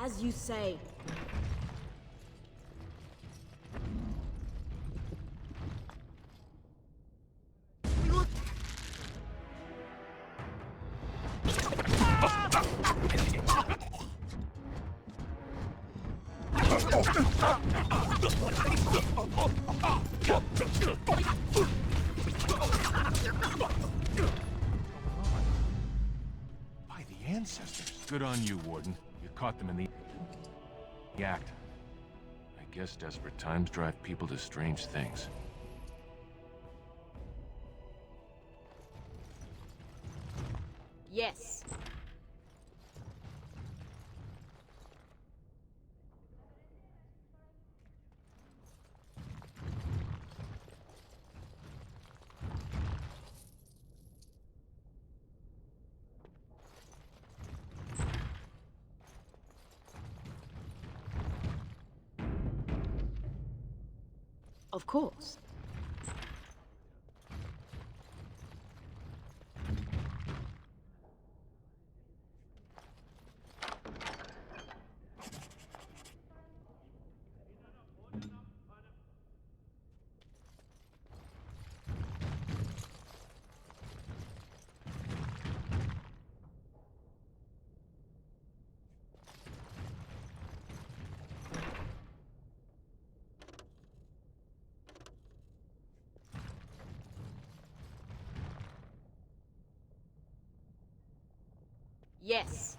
As you say. By the ancestors. Good on you, Warden. You caught them in the act. I guess desperate times drive people to strange things. Yes. Of course. Yes.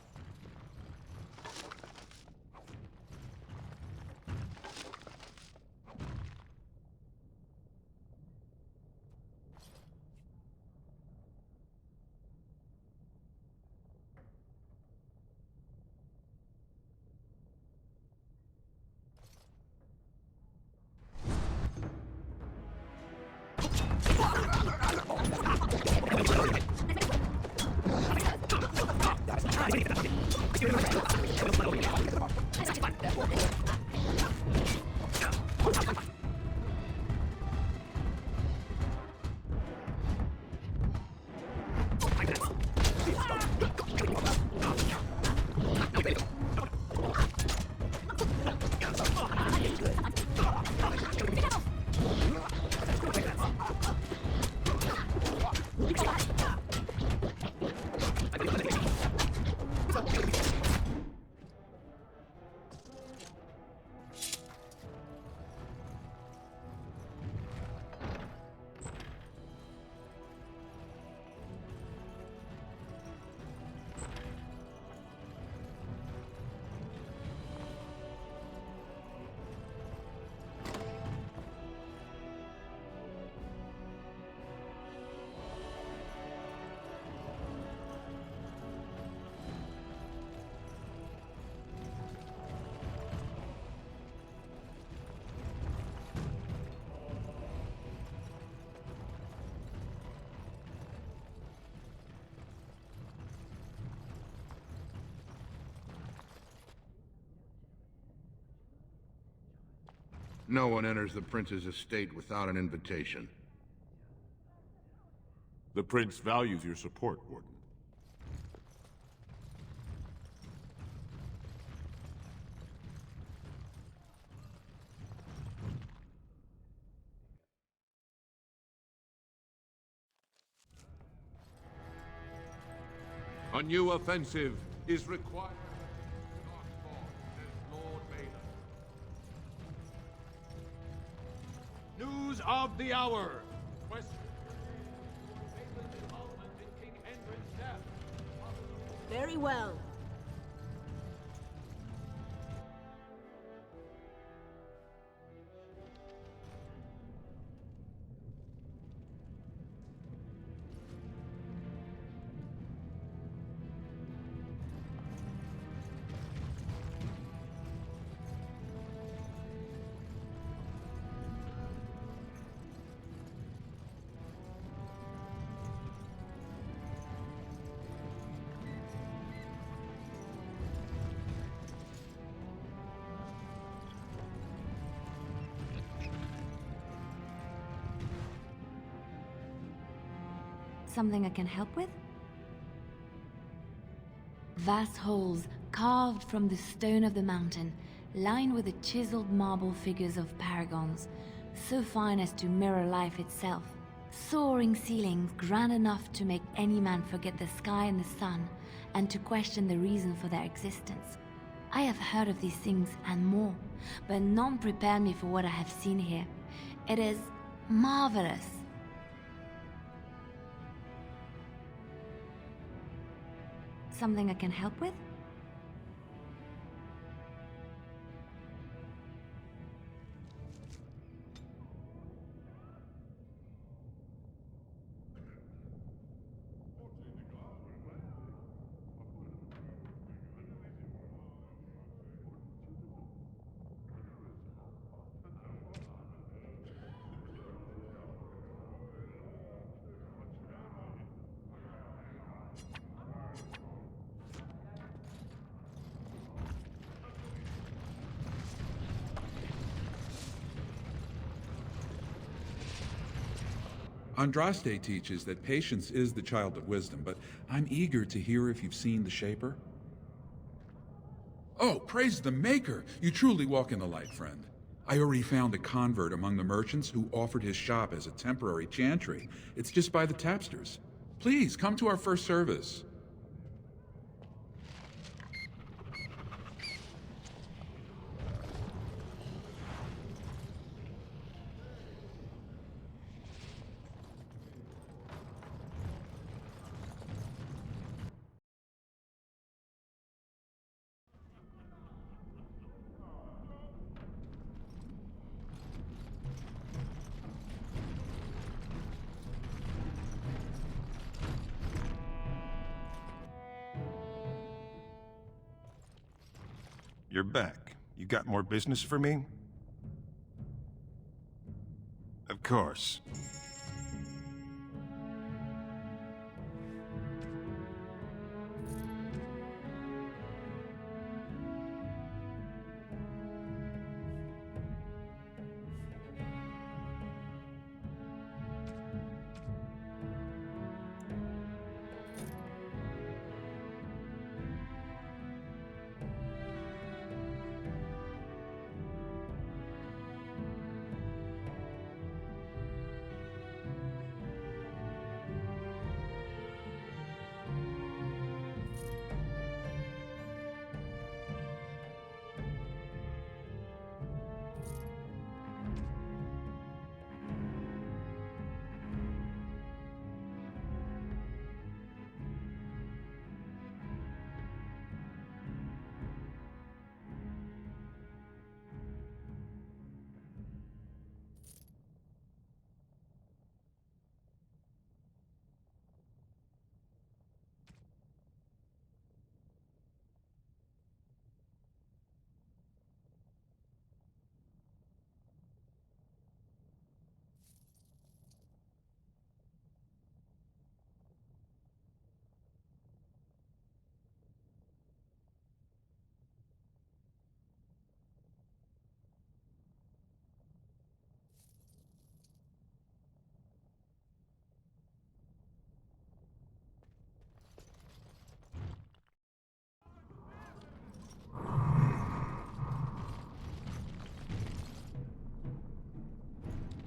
No one enters the prince's estate without an invitation. The prince values your support, Warden. A new offensive is required. News of the hour. Question. Very well. Something I can help with? Vast holes carved from the stone of the mountain, lined with the chiseled marble figures of paragons, so fine as to mirror life itself. Soaring ceilings grand enough to make any man forget the sky and the sun, and to question the reason for their existence. I have heard of these things and more, but none prepared me for what I have seen here. It is marvelous. Something I can help with? Andraste teaches that patience is the child of wisdom, but I'm eager to hear if you've seen the Shaper. Oh, praise the Maker! You truly walk in the light, friend. I already found a convert among the merchants who offered his shop as a temporary chantry. It's just by the tapsters. Please, come to our first service. You're back. You got more business for me? Of course.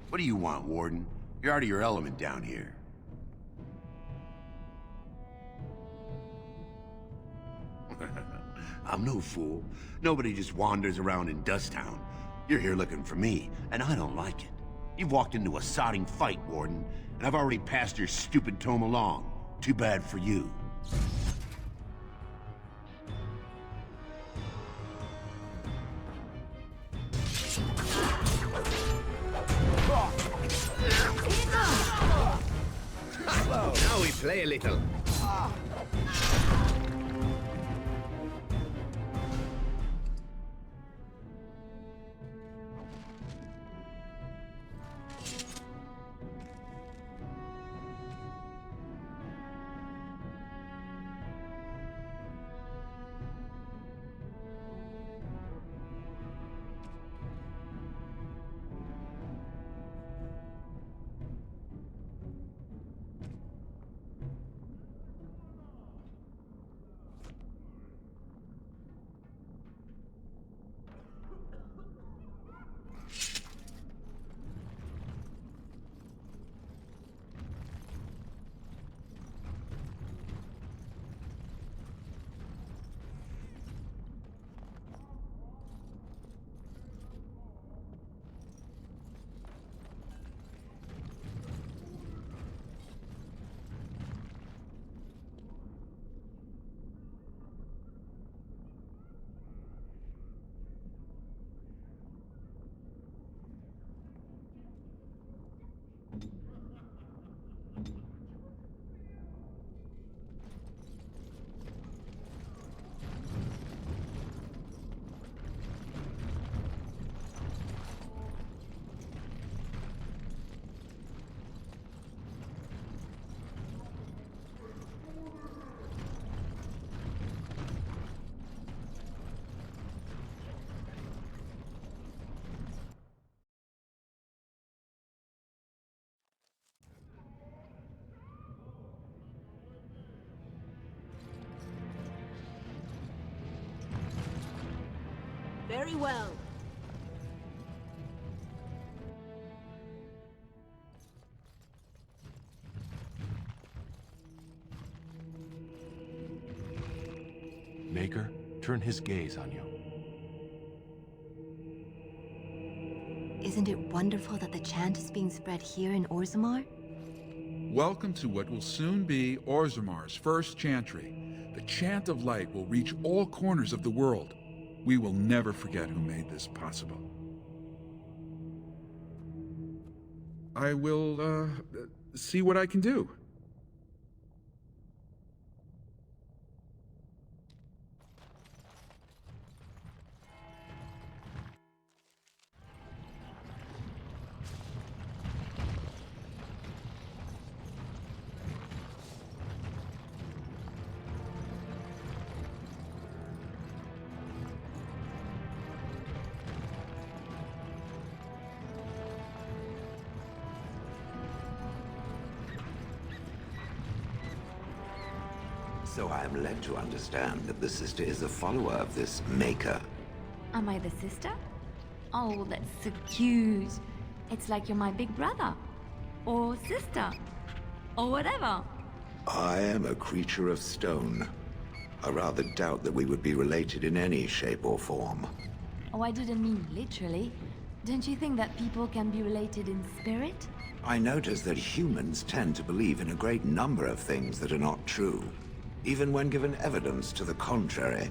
What do you want, Warden? You're out of your element down here. I'm no fool. Nobody just wanders around in Dust Town. You're here looking for me, and I don't like it. You've walked into a sodding fight, Warden, and I've already passed your stupid tome along. Too bad for you. Now we play a little. Very well. Maker, turn his gaze on you. Isn't it wonderful that the chant is being spread here in Orzammar? Welcome to what will soon be Orzammar's first chantry. The chant of light will reach all corners of the world. We will never forget who made this possible. I will, see what I can do. So I am led to understand that the sister is a follower of this maker. Am I the sister? Oh, that's so cute. It's like you're my big brother. Or sister. Or whatever. I am a creature of stone. I rather doubt that we would be related in any shape or form. Oh, I didn't mean literally. Don't you think that people can be related in spirit? I notice that humans tend to believe in a great number of things that are not true, even when given evidence to the contrary.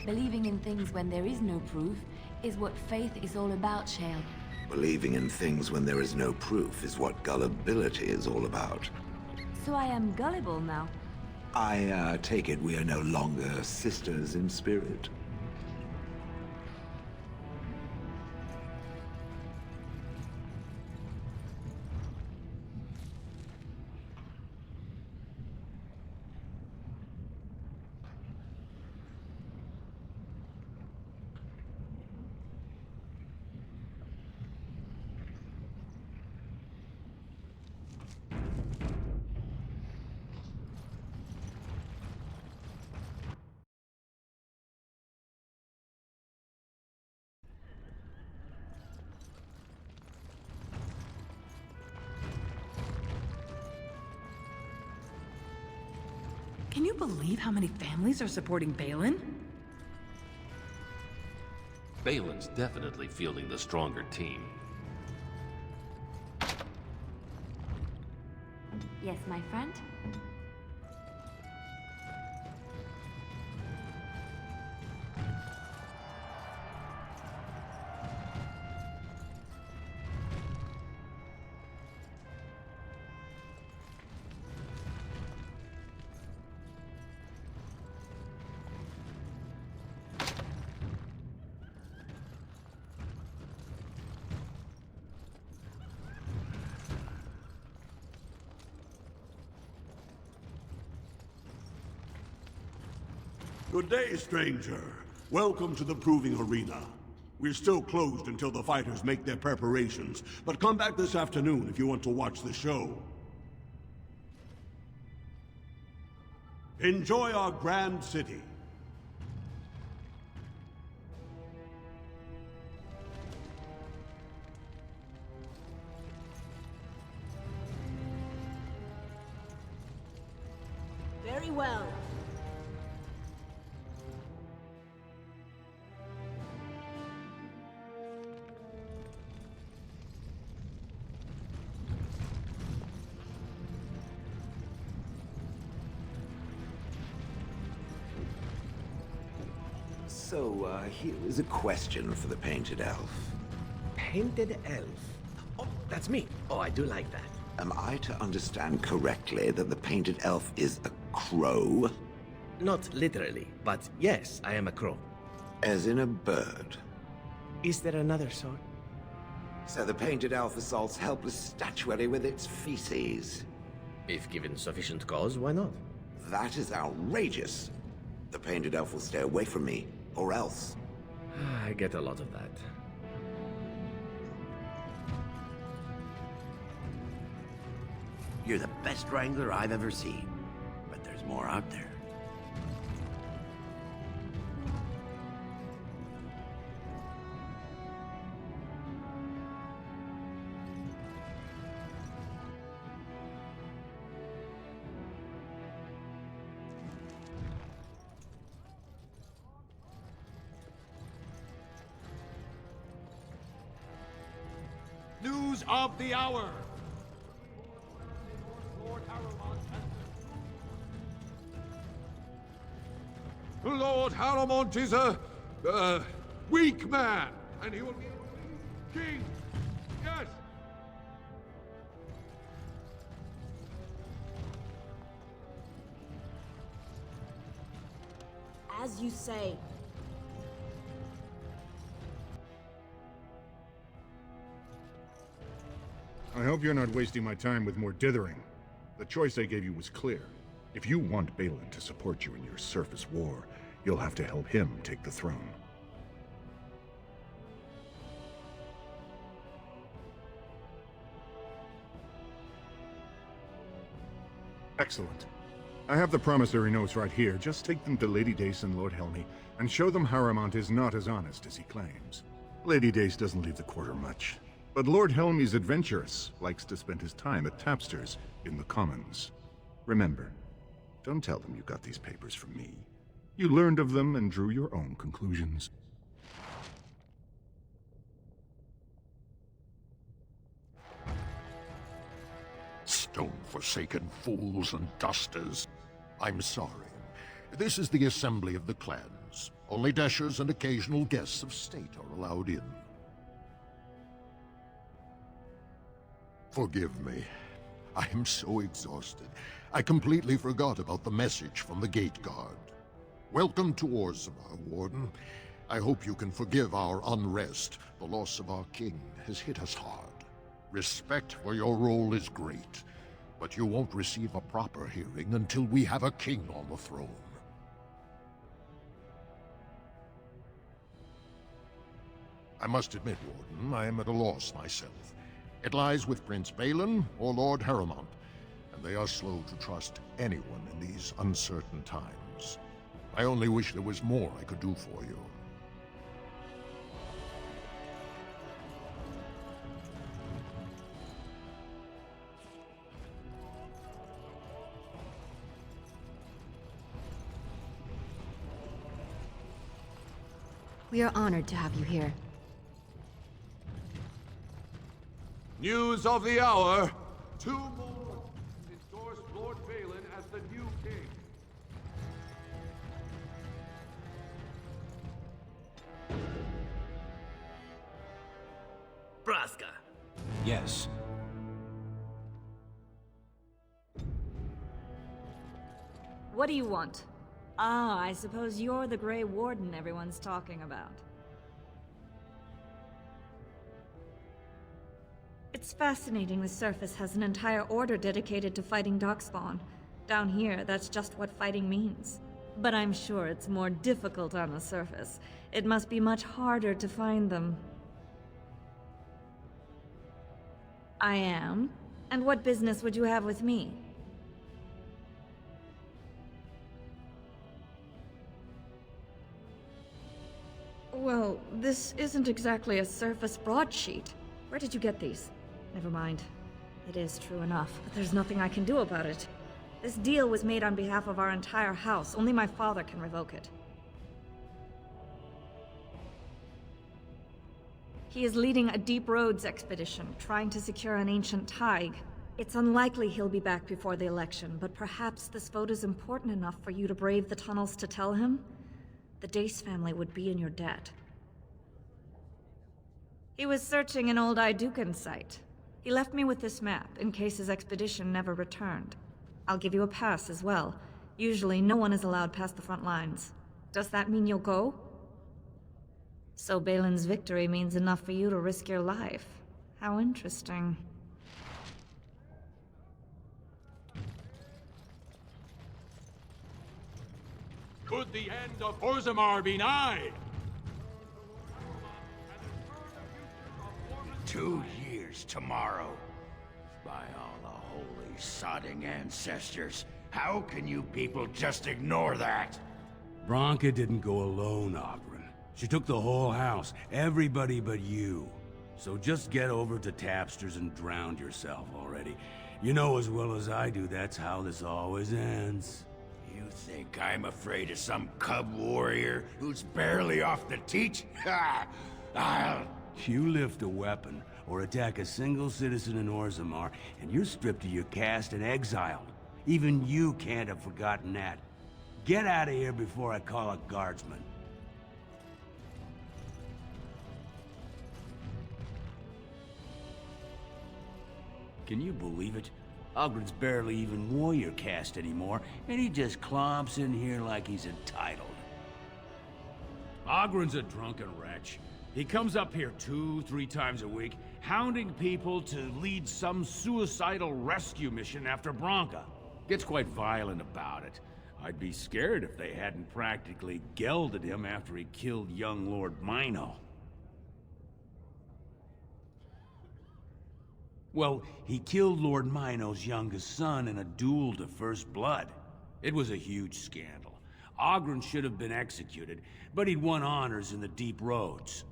Believing in things when there is no proof is what faith is all about, Shale. Believing in things when there is no proof is what gullibility is all about. So I am gullible now. I take it we are no longer sisters in spirit. Can you believe how many families are supporting Balin? Balin's definitely fielding the stronger team. Yes, my friend? Good day, stranger. Welcome to the Proving Arena. We're still closed until the fighters make their preparations, but come back this afternoon if you want to watch the show. Enjoy our grand city. Very well. So, here is a question for the Painted Elf. Painted elf. Oh, that's me. Oh, I do like that. Am I to understand correctly that the Painted Elf is a crow? Not literally, but yes, I am a crow. As in a bird? Is there another sort? So the Painted Elf assaults helpless statuary with its feces? If given sufficient cause, why not? That is outrageous. The Painted Elf will stay away from me, or else. I get a lot of that. You're the best wrangler I've ever seen. But there's more out there. of the hour. Lord Haramont is a weak man, and he will be king. Yes. As you say. I hope you're not wasting my time with more dithering. The choice I gave you was clear. If you want Balin to support you in your surface war, you'll have to help him take the throne. Excellent. I have the promissory notes right here. Just take them to Lady Dace and Lord Helmy, and show them Haramont is not as honest as he claims. Lady Dace doesn't leave the quarter much, but Lord Helmy's adventurous, likes to spend his time at tapsters in the Commons. Remember, don't tell them you got these papers from me. You learned of them and drew your own conclusions. Stone-forsaken fools and dusters. I'm sorry. This is the assembly of the clans. Only dashers and occasional guests of state are allowed in. Forgive me. I am so exhausted. I completely forgot about the message from the gate guard. Welcome to Orzama, Warden. I hope you can forgive our unrest. The loss of our king has hit us hard. Respect for your role is great, but you won't receive a proper hearing until we have a king on the throne. I must admit, Warden, I am at a loss myself. It lies with Prince Balin or Lord Haramont, and they are slow to trust anyone in these uncertain times. I only wish there was more I could do for you. We are honored to have you here. News of the hour. 2 more endorsed Lord Balin as the new king. Braska. Yes. What do you want? Ah, I suppose you're the Grey Warden everyone's talking about. It's fascinating the surface has an entire order dedicated to fighting darkspawn. Down here, that's just what fighting means. But I'm sure it's more difficult on the surface. It must be much harder to find them. I am? And what business would you have with me? Well, this isn't exactly a surface broadsheet. Where did you get these? Never mind. It is true enough, but there's nothing I can do about it. This deal was made on behalf of our entire house. Only my father can revoke it. He is leading a deep roads expedition, trying to secure an ancient thaig. It's unlikely he'll be back before the election, but perhaps this vote is important enough for you to brave the tunnels to tell him? The Dace family would be in your debt. He was searching an old Idukan site. He left me with this map, in case his expedition never returned. I'll give you a pass as well. Usually, no one is allowed past the front lines. Does that mean you'll go? So Balin's victory means enough for you to risk your life. How interesting. Could the end of Orzammar be nigh? 2 years tomorrow. By all the holy sodding ancestors, how can you people just ignore that? Bronca didn't go alone, Ogren. She took the whole house, everybody but you. So just get over to Tapsters and drown yourself already. You know as well as I do that's how this always ends. You think I'm afraid of some cub warrior who's barely off the teat? Ha! I'll... You lift a weapon, or attack a single citizen in Orzammar, and you're stripped of your caste and exiled. Even you can't have forgotten that. Get out of here before I call a guardsman. Can you believe it? Ogren's barely even warrior caste anymore, and he just clomps in here like he's entitled. Ogren's a drunken wretch. He comes up here 2-3 times a week, hounding people to lead some suicidal rescue mission after Branca. Gets quite violent about it. I'd be scared if they hadn't practically gelded him after he killed young Lord Mino. Well, he killed Lord Mino's youngest son in a duel to first blood. It was a huge scandal. Ogren should have been executed, but he'd won honors in the deep roads.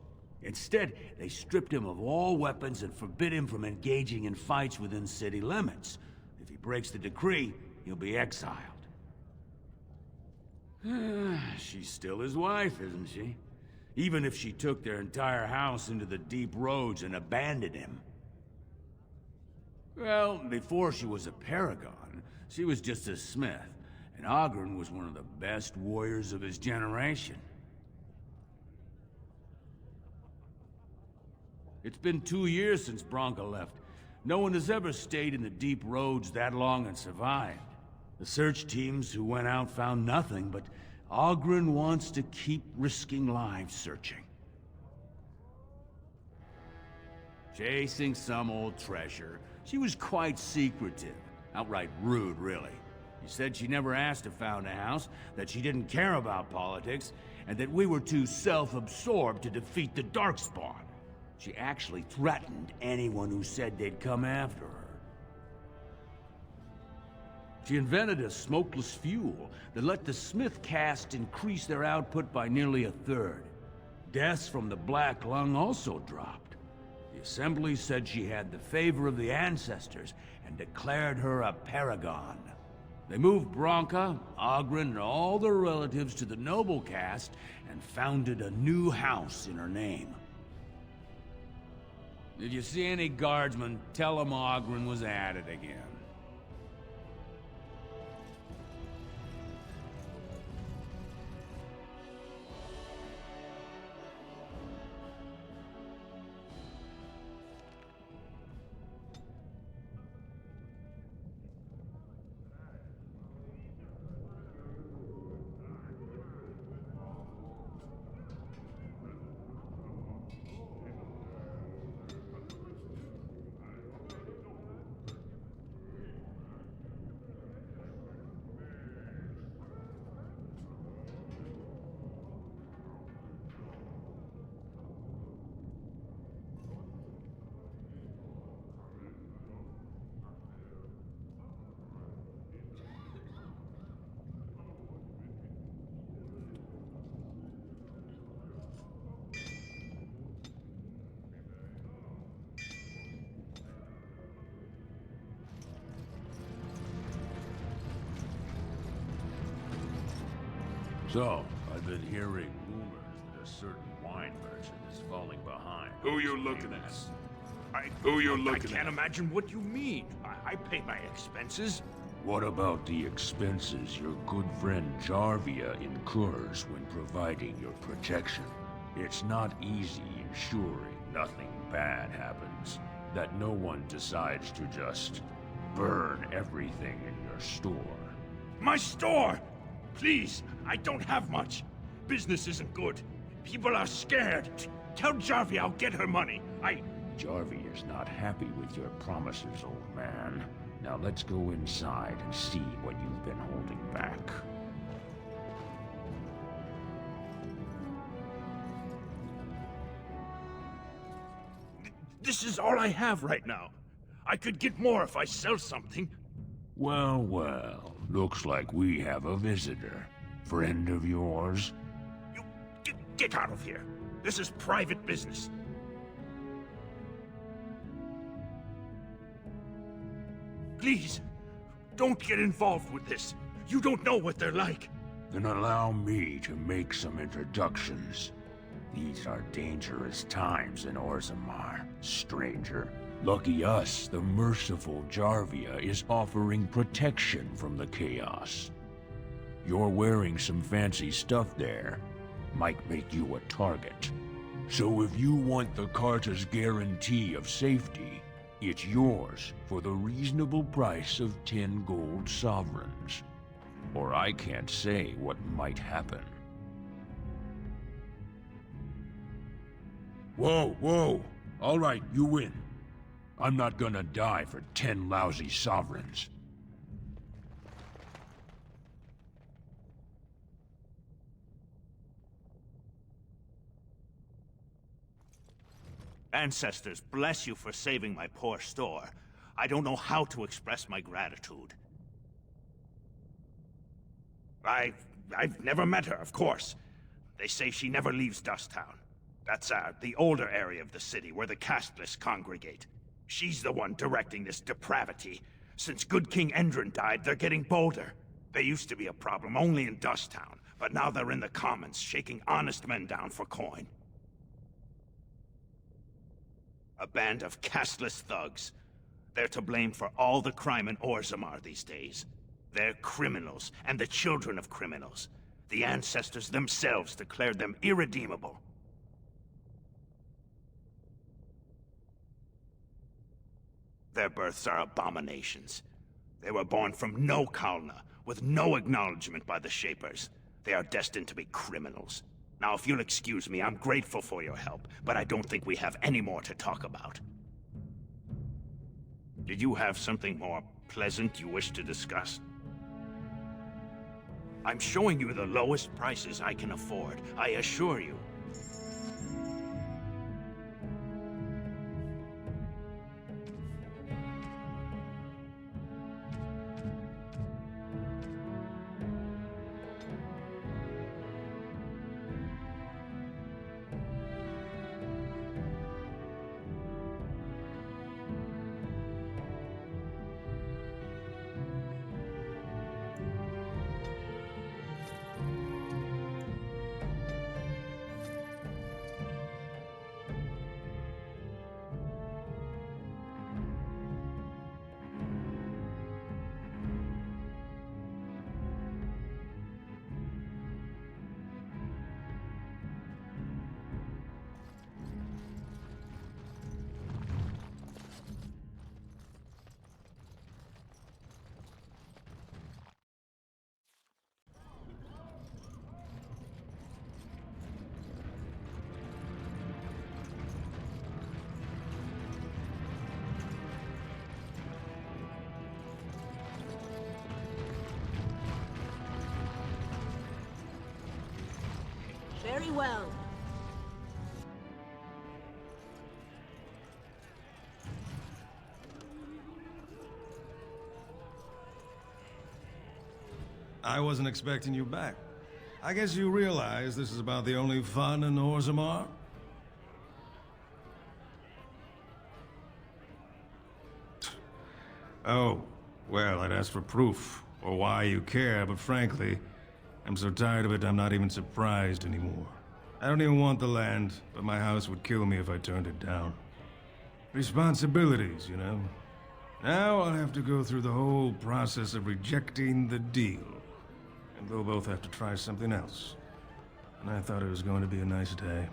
Instead, they stripped him of all weapons and forbid him from engaging in fights within city limits. If he breaks the decree, he'll be exiled. She's still his wife, isn't she? Even if she took their entire house into the deep roads and abandoned him. Well, before she was a paragon, she was just a smith, and Огрен was one of the best warriors of his generation. It's been 2 years since Branca left. No one has ever stayed in the deep roads that long and survived. The search teams who went out found nothing, but Огрен wants to keep risking lives searching. Chasing some old treasure. She was quite secretive. Outright rude, really. She said she never asked to found a house, that she didn't care about politics, and that we were too self-absorbed to defeat the Darkspawn. She actually threatened anyone who said they'd come after her. She invented a smokeless fuel that let the Smith caste increase their output by nearly 1/3. Deaths from the Black Lung also dropped. The Assembly said she had the favor of the ancestors and declared her a paragon. They moved Branca, Огрен, and all their relatives to the noble caste and founded a new house in her name. If you see any guardsmen, tell them Огрен was at it again. So, I've been hearing rumors that a certain wine merchant is falling behind. Who you looking at? I can't imagine what you mean. I pay my expenses. What about the expenses your good friend Jarvia incurs when providing your protection? It's not easy ensuring nothing bad happens, that no one decides to just burn everything in your store. My store! Please, I don't have much. Business isn't good. People are scared. Tell Jarvia I'll get her money. Jarvia's not happy with your promises, old man. Now let's go inside and see what you've been holding back. This is all I have right now. I could get more if I sell something. Well, well. Looks like we have a visitor. Friend of yours? You get out of here. This is private business. Please, don't get involved with this. You don't know what they're like. Then allow me to make some introductions. These are dangerous times in Orzammar, stranger. Lucky us, the merciful Jarvia is offering protection from the chaos. You're wearing some fancy stuff there. Might make you a target. So if you want the Carta's guarantee of safety, it's yours for the reasonable price of 10 gold sovereigns. Or I can't say what might happen. Whoa, whoa! All right, you win. I'm not gonna die for 10 lousy sovereigns. Ancestors, bless you for saving my poor store. I don't know how to express my gratitude. I've never met her, of course. They say she never leaves Dusttown. That's the older area of the city where the casteless congregate. She's the one directing this depravity. Since good King Endrin died, they're getting bolder. They used to be a problem only in Dusttown, but now they're in the commons, shaking honest men down for coin. A band of casteless thugs. They're to blame for all the crime in Orzammar these days. They're criminals, and the children of criminals. The ancestors themselves declared them irredeemable. Their births are abominations. They were born from no Kalna, with no acknowledgement by the Shapers. They are destined to be criminals. Now, if you'll excuse me, I'm grateful for your help, but I don't think we have any more to talk about. Did you have something more pleasant you wish to discuss? I'm showing you the lowest prices I can afford, I assure you. Very well. I wasn't expecting you back. I guess you realize this is about the only fun in Orzammar? Oh, well, I'd ask for proof, or why you care, but frankly, I'm so tired of it I'm not even surprised anymore. I don't even want the land, but my house would kill me if I turned it down. Responsibilities, you know? Now I'll have to go through the whole process of rejecting the deal. And they'll both have to try something else. And I thought it was going to be a nice day.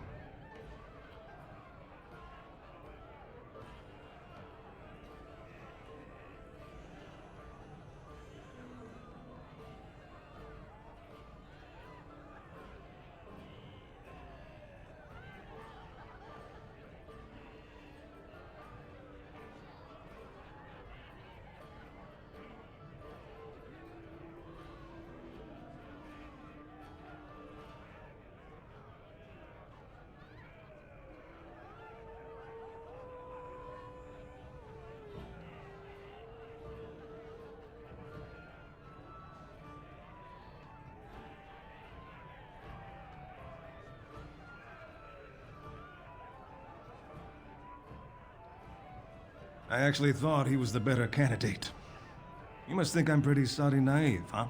I actually thought he was the better candidate. You must think I'm pretty soddy naive, huh?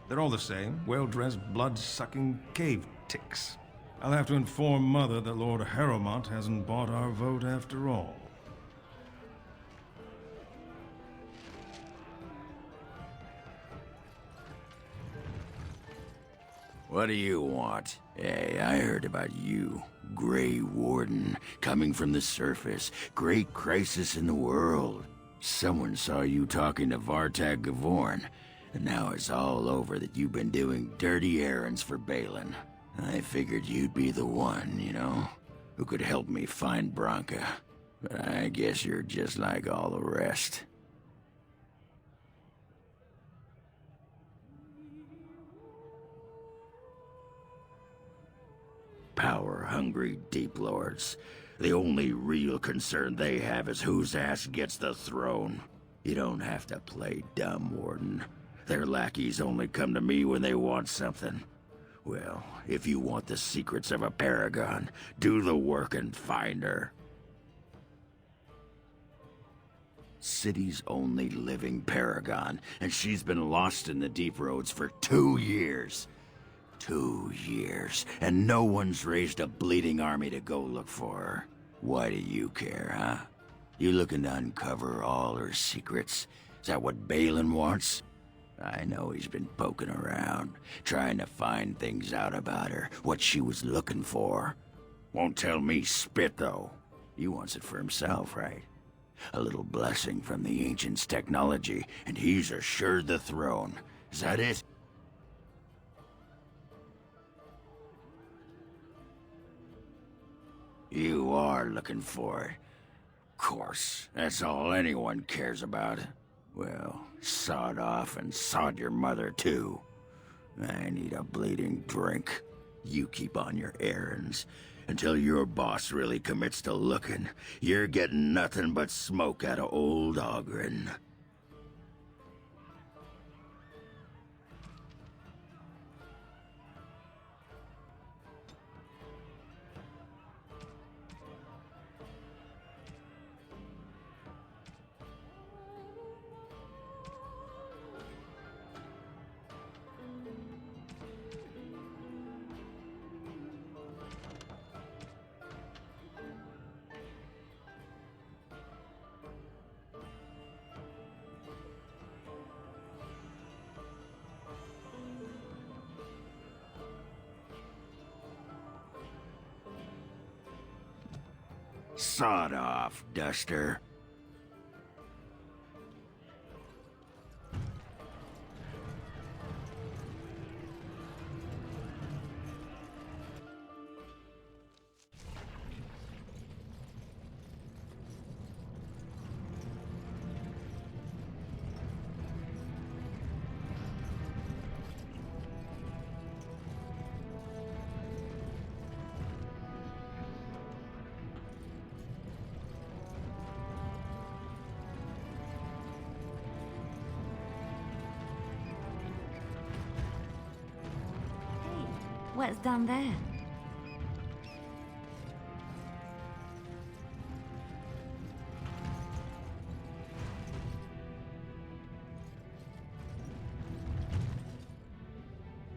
They're all the same, well-dressed, blood-sucking cave ticks. I'll have to inform Mother that Lord Harrowmont hasn't bought our vote after all. What do you want? Hey, I heard about you. Grey Warden, coming from the surface. Great crisis in the world. Someone saw you talking to Vartag Gavorn, and now it's all over that you've been doing dirty errands for Balin. I figured you'd be the one, you know, who could help me find Branka. But I guess you're just like all the rest. Power-hungry Deep Lords. The only real concern they have is whose ass gets the throne. You don't have to play dumb, Warden. Their lackeys only come to me when they want something. Well, if you want the secrets of a paragon, do the work and find her. City's only living paragon, and she's been lost in the deep roads for 2 years. 2 years, and no one's raised a bleeding army to go look for her. Why do you care, huh? You looking to uncover all her secrets? Is that what Balin wants? I know he's been poking around, trying to find things out about her, what she was looking for. Won't tell me spit, though. He wants it for himself, right? A little blessing from the Ancients' technology, and he's assured the throne. Is that it? You are looking for it. Of course, that's all anyone cares about. Well, sod off and sod your mother, too. I need a bleeding drink. You keep on your errands. Until your boss really commits to looking, you're getting nothing but smoke out of old Ogren. Sod off, Duster. What's down there?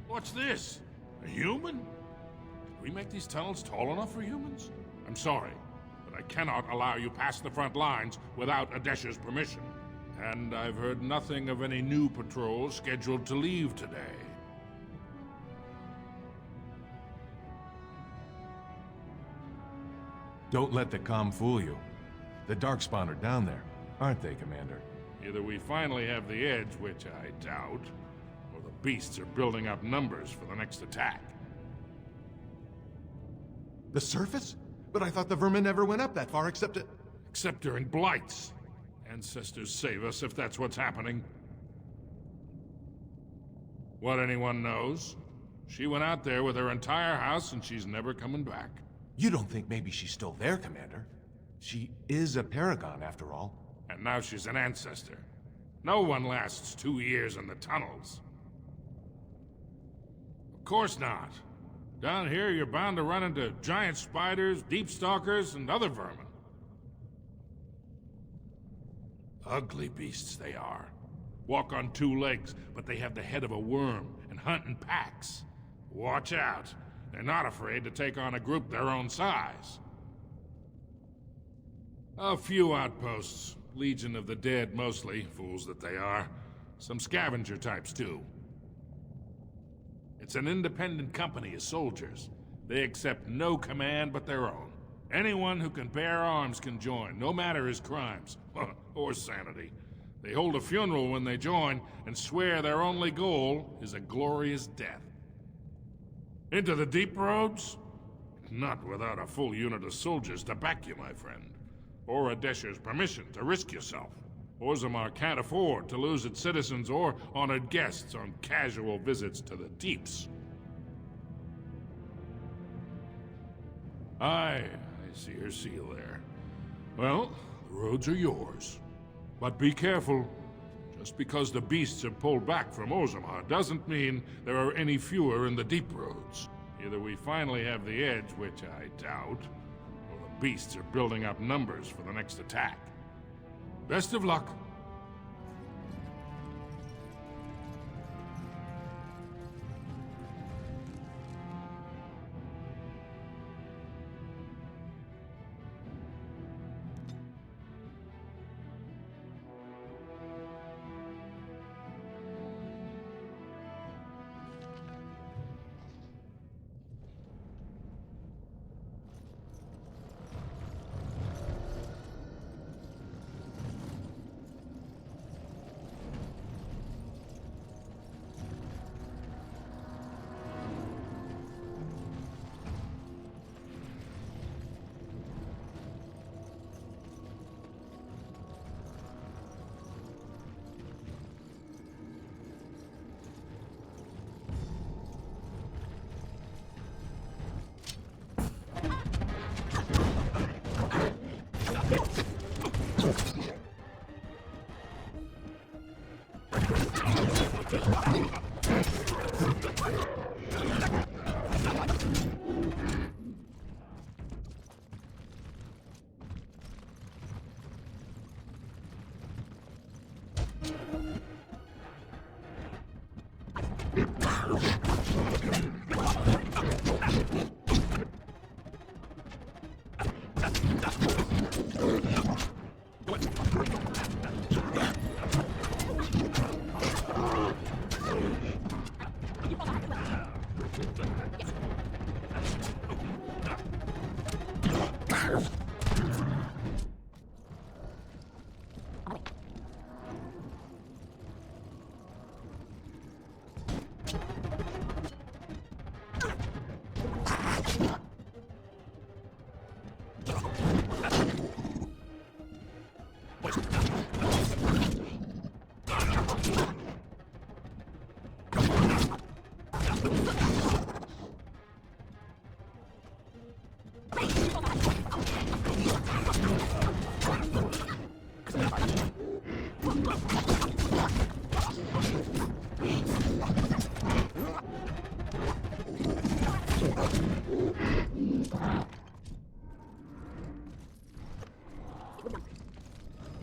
What's this? A human? Did we make these tunnels tall enough for humans? I'm sorry, but I cannot allow you past the front lines without Adesha's permission. And I've heard nothing of any new patrols scheduled to leave today. Don't let the comm fool you. The Darkspawn are down there, aren't they, Commander? Either we finally have the edge, which I doubt, or the beasts are building up numbers for the next attack. The surface? But I thought the vermin never went up that far except during blights. Ancestors save us if that's what's happening. What anyone knows? She went out there with her entire house and she's never coming back. You don't think maybe she's still there, Commander? She is a paragon, after all. And now she's an ancestor. No one lasts 2 years in the tunnels. Of course not. Down here, you're bound to run into giant spiders, deep stalkers, and other vermin. Ugly beasts they are. Walk on 2 legs, but they have the head of a worm and hunt in packs. Watch out. They're not afraid to take on a group their own size. A few outposts. Legion of the Dead mostly, fools that they are. Some scavenger types too. It's an independent company of soldiers. They accept no command but their own. Anyone who can bear arms can join, no matter his crimes, or sanity. They hold a funeral when they join, and swear their only goal is a glorious death. Into the deep roads? Not without a full unit of soldiers to back you, my friend. Or a Desher's permission to risk yourself. Orzammar can't afford to lose its citizens or honored guests on casual visits to the deeps. I see her seal there. Well, the roads are yours. But be careful. Just because the beasts have pulled back from Orzammar doesn't mean there are any fewer in the deep roads. Either we finally have the edge, which I doubt, or the beasts are building up numbers for the next attack. Best of luck.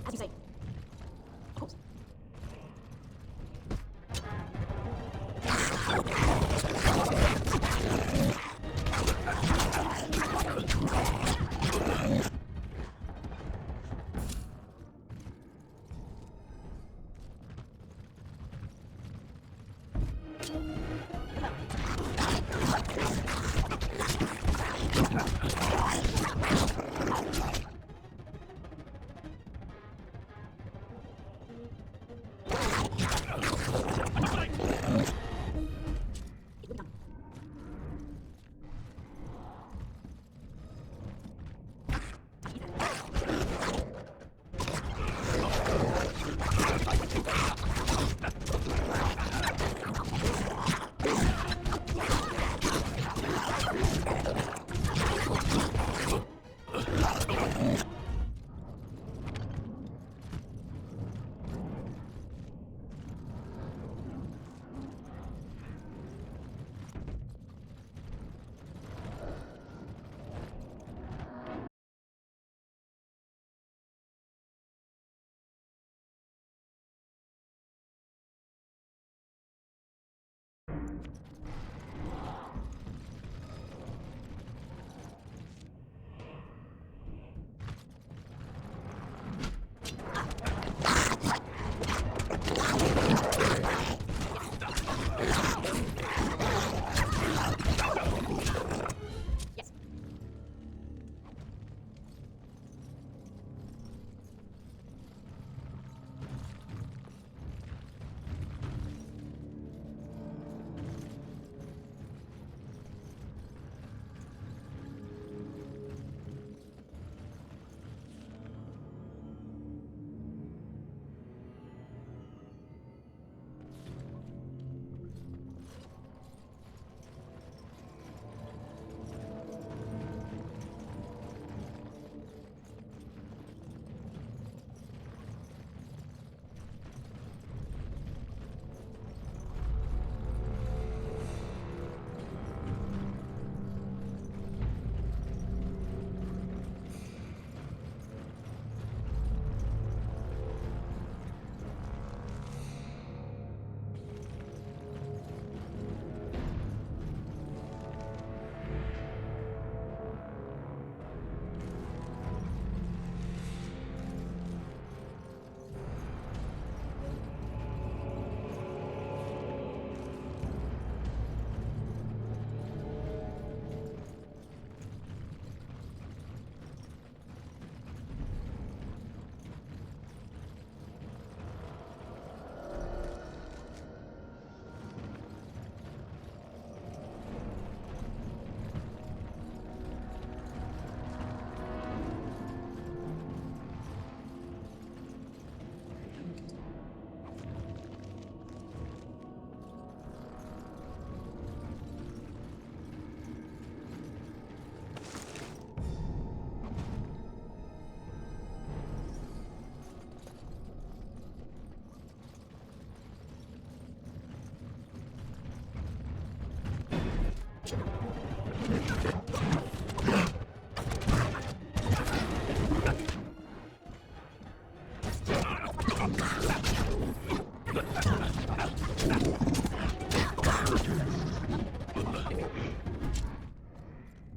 As you say. Of course.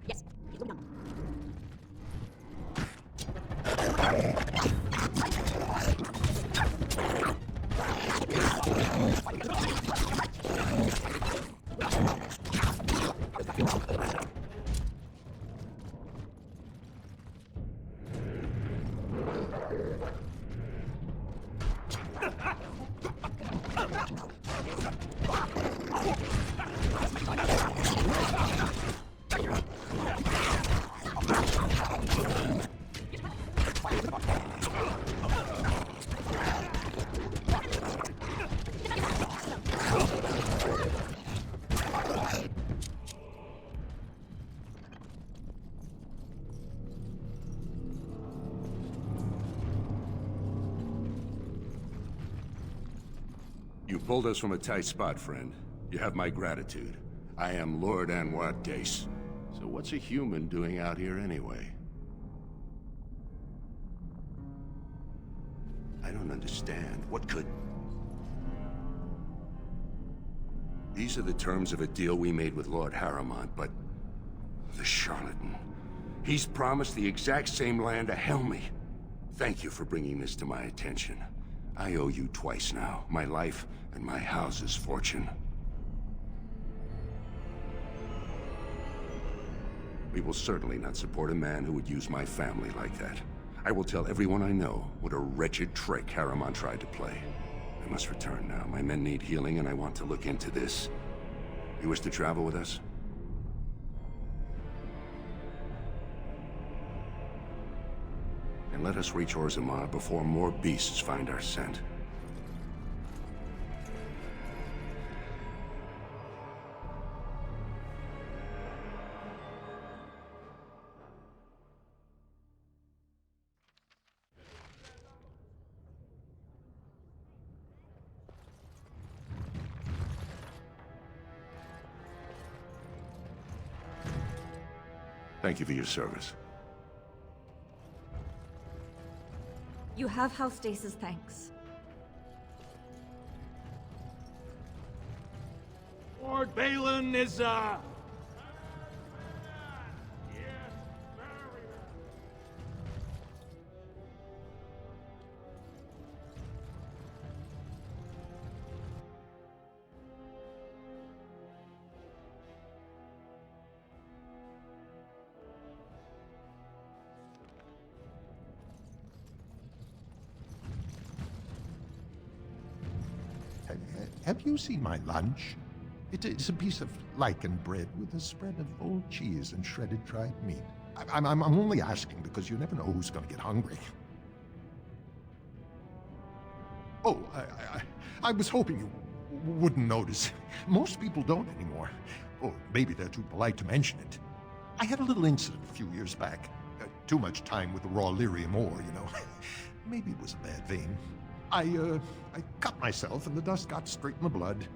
Yes, it will be done. You pulled us from a tight spot, friend. You have my gratitude. I am Lord Anwar Dace. So what's a human doing out here anyway? I don't understand. What could... These are the terms of a deal we made with Lord Harrimont, but... the charlatan. He's promised the exact same land to Helmy. Thank you for bringing this to my attention. I owe you twice now. My life and my house's fortune. We will certainly not support a man who would use my family like that. I will tell everyone I know what a wretched trick Harrimont tried to play. I must return now. My men need healing and I want to look into this. You wish to travel with us? And let us reach Orzammar before more beasts find our scent. Thank you for your service. You have House Dace's thanks. Lord Balin is, Have you seen my lunch? It's a piece of lichen bread with a spread of old cheese and shredded dried meat. I'm only asking because you never know who's going to get hungry. Oh, I was hoping you wouldn't notice. Most people don't anymore. Or maybe they're too polite to mention it. I had a little incident a few years back. Too much time with the raw lyrium ore, you know. Maybe it was a bad vein. I cut myself and the dust got straight in the blood.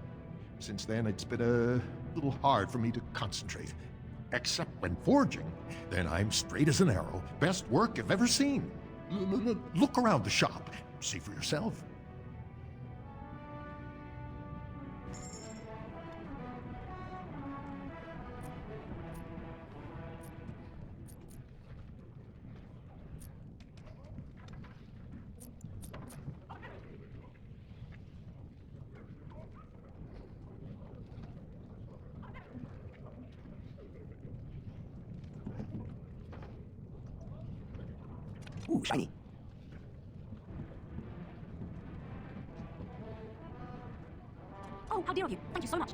Since then, it's been a little hard for me to concentrate. Except when forging, then I'm straight as an arrow. Best work I've ever seen. Look around the shop. See for yourself. Ooh, shiny. Oh, how dare you! Thank you so much.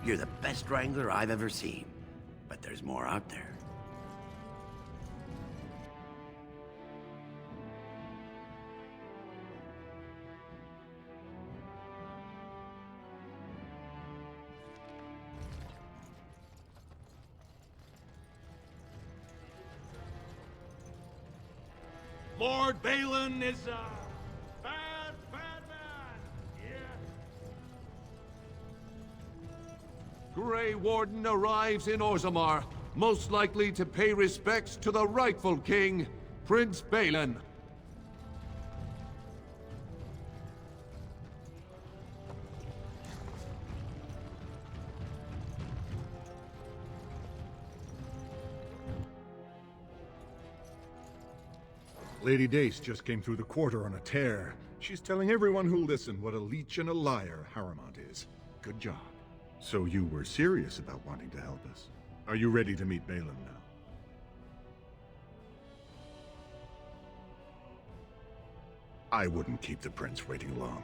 You're the best wrangler I've ever seen. But there's more out there. Lord Balin is a bad man! Yeah. Grey Warden arrives in Orzammar, most likely to pay respects to the rightful king, Prince Balin. Lady Dace just came through the quarter on a tear. She's telling everyone who'll listen what a leech and a liar Harrowmont is. Good job. So you were serious about wanting to help us. Are you ready to meet Balin now? I wouldn't keep the prince waiting long.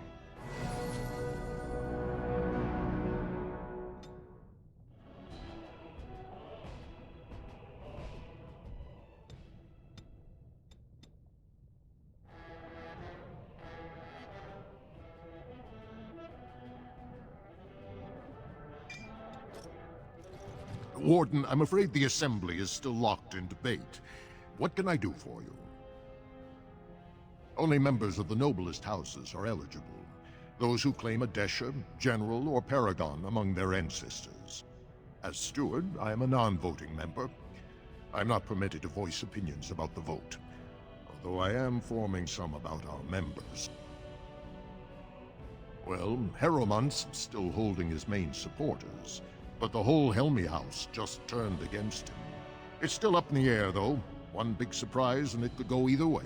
Warden, I'm afraid the Assembly is still locked in debate. What can I do for you? Only members of the noblest houses are eligible. Those who claim a Desha, General, or Paragon among their ancestors. As steward, I am a non-voting member. I'm not permitted to voice opinions about the vote, although I am forming some about our members. Well, Harrowmont's still holding his main supporters, but the whole Helmy house just turned against him. It's still up in the air, though. One big surprise, and it could go either way.